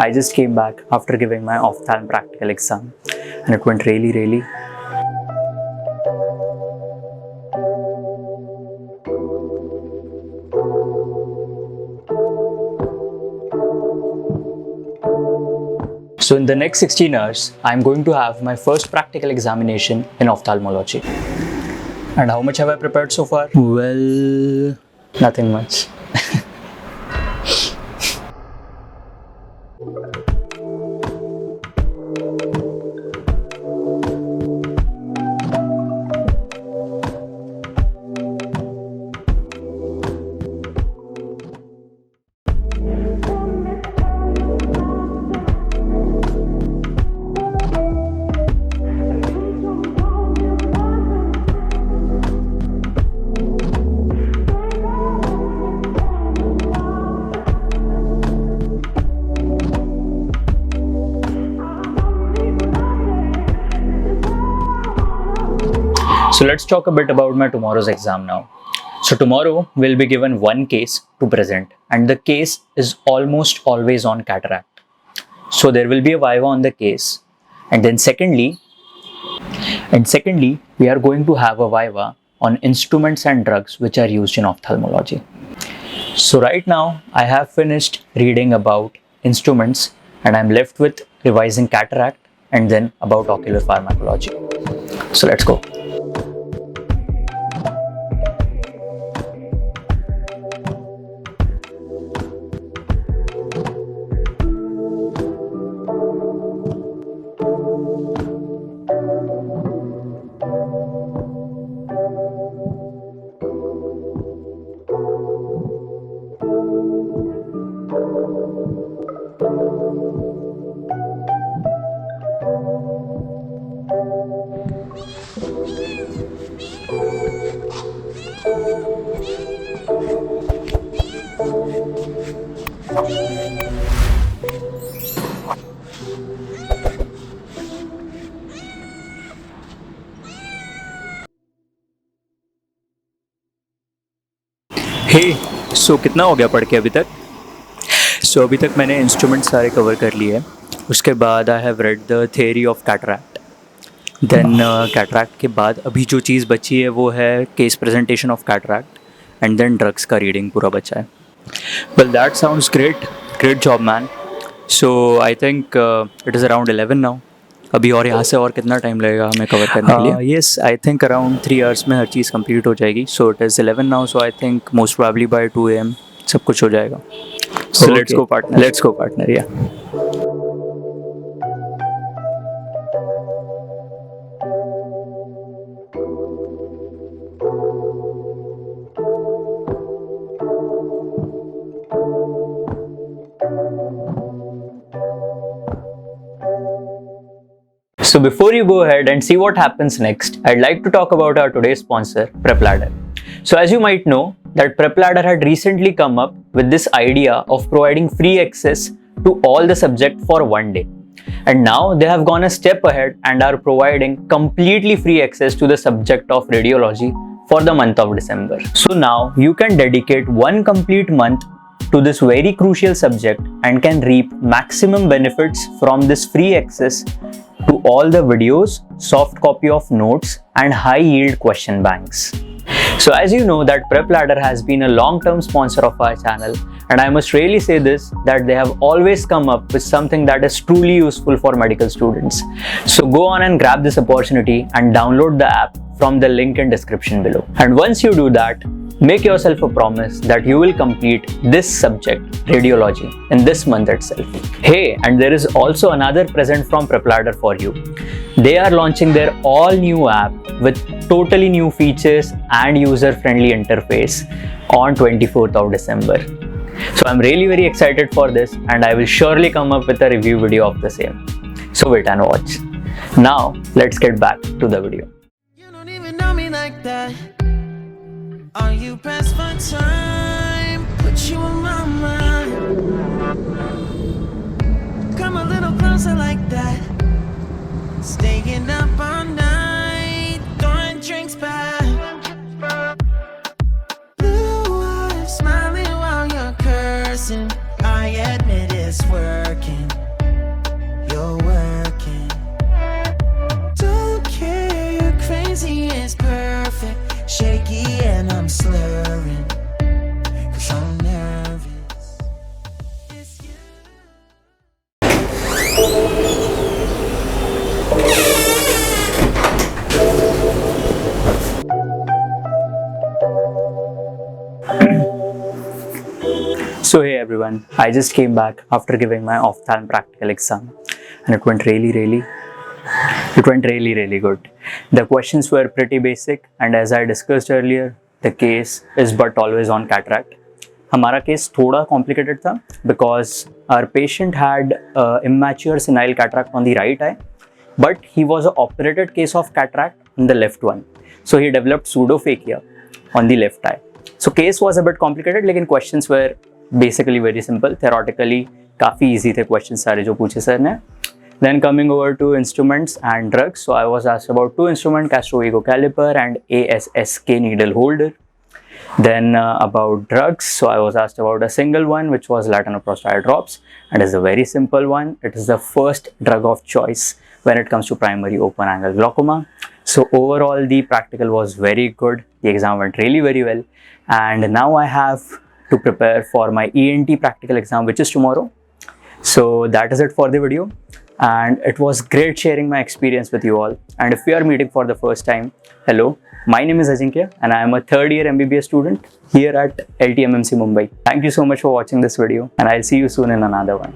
I just came back after giving my ophthalm practical exam and it went really. So in the next 16 hours, I'm going to have my first practical examination in ophthalmology. And how much have I prepared so far? Well, nothing much. So let's talk a bit about my tomorrow's exam now. So tomorrow we'll be given one case to present and the case is almost always on cataract. So there will be a viva on the case and then secondly we are going to have a viva on instruments and drugs which are used in ophthalmology. So right now I have finished reading about instruments and I'm left with revising cataract and then about ocular pharmacology. So let's go. हे सो कितना हो गया पढ़ के अभी तक? सो अभी तक मैंने इंस्ट्रूमेंट सारे कवर कर लिए. उसके बाद I have read the theory of cataract. Then cataract के बाद अभी जो चीज़ बची है वो है case presentation of cataract and then drugs का रीडिंग पूरा बचा है. Well that sounds great job man. So I think it is around 11 now. अभी और यहाँ से और कितना टाइम लगेगा हमें कवर करने के लिए? Yes, I think around 3 hours में हर चीज़ कंप्लीट हो जाएगी. So it is 11 now, so I think most probably bye 2 AM सब कुछ हो जाएगा. So let's go partner. या So before you go ahead and see what happens next, I'd like to talk about our today's sponsor, PrepLadder. So as you might know, that PrepLadder had recently come up with this idea of providing free access to all the subject for one day. And now they have gone a step ahead and are providing completely free access to the subject of radiology for the month of December. So now you can dedicate one complete month to this very crucial subject and can reap maximum benefits from this free access to all the videos, soft copy of notes and high yield question banks. So as you know that PrepLadder has been a long-term sponsor of our channel and I must really say this, that they have always come up with something that is truly useful for medical students. So go on and grab this opportunity and download the app from the link in description below. And once you do that, make yourself a promise that you will complete this subject, radiology, in this month itself. Hey, and there is also another present from PrepLadder for you. They are launching their all new app with totally new features and user-friendly interface on 24th of December. So I'm really very excited for this and I will surely come up with a review video of the same. So wait and watch. Now let's get back to the video. You don't even know me like that. Are you pressed for time? Put you on my mind. Come a little closer like that. Staying up all night, throwing drinks back. Blue eyes smiling while you're cursing. I admit it's working. I'm slurring, 'cause I'm nervous. It's you. So hey everyone, I just came back after giving my ophthalm practical exam and it went really good. The questions were pretty basic and as I discussed earlier, the case is but always on cataract. हमारा case थोड़ा complicated था because our patient had immature senile cataract on the right eye, but he was an operated case of cataract on the left one. So he developed pseudophakia on the left eye. So case was a bit complicated, लेकिन questions were basically very simple. Theoretically काफ़ी easy थे questions सारे जो पूछे sir ने. Then coming over to instruments and drugs. So I was asked about two instruments, Castro Ego caliper and ASSK needle holder. Then about drugs, so I was asked about a single one which was latanoprostol drops, and it's a very simple one. It is the first drug of choice when it comes to primary open angle glaucoma. So overall the practical was very good. The exam went really very well, and now I have to prepare for my ENT practical exam, which is tomorrow. So that is it for the video, and it was great sharing my experience with you all. And if we are meeting for the first time, hello, my name is Ajinkya and I am a third year MBBS student here at LTMMC Mumbai. Thank you so much for watching this video, and I'll see you soon in another one.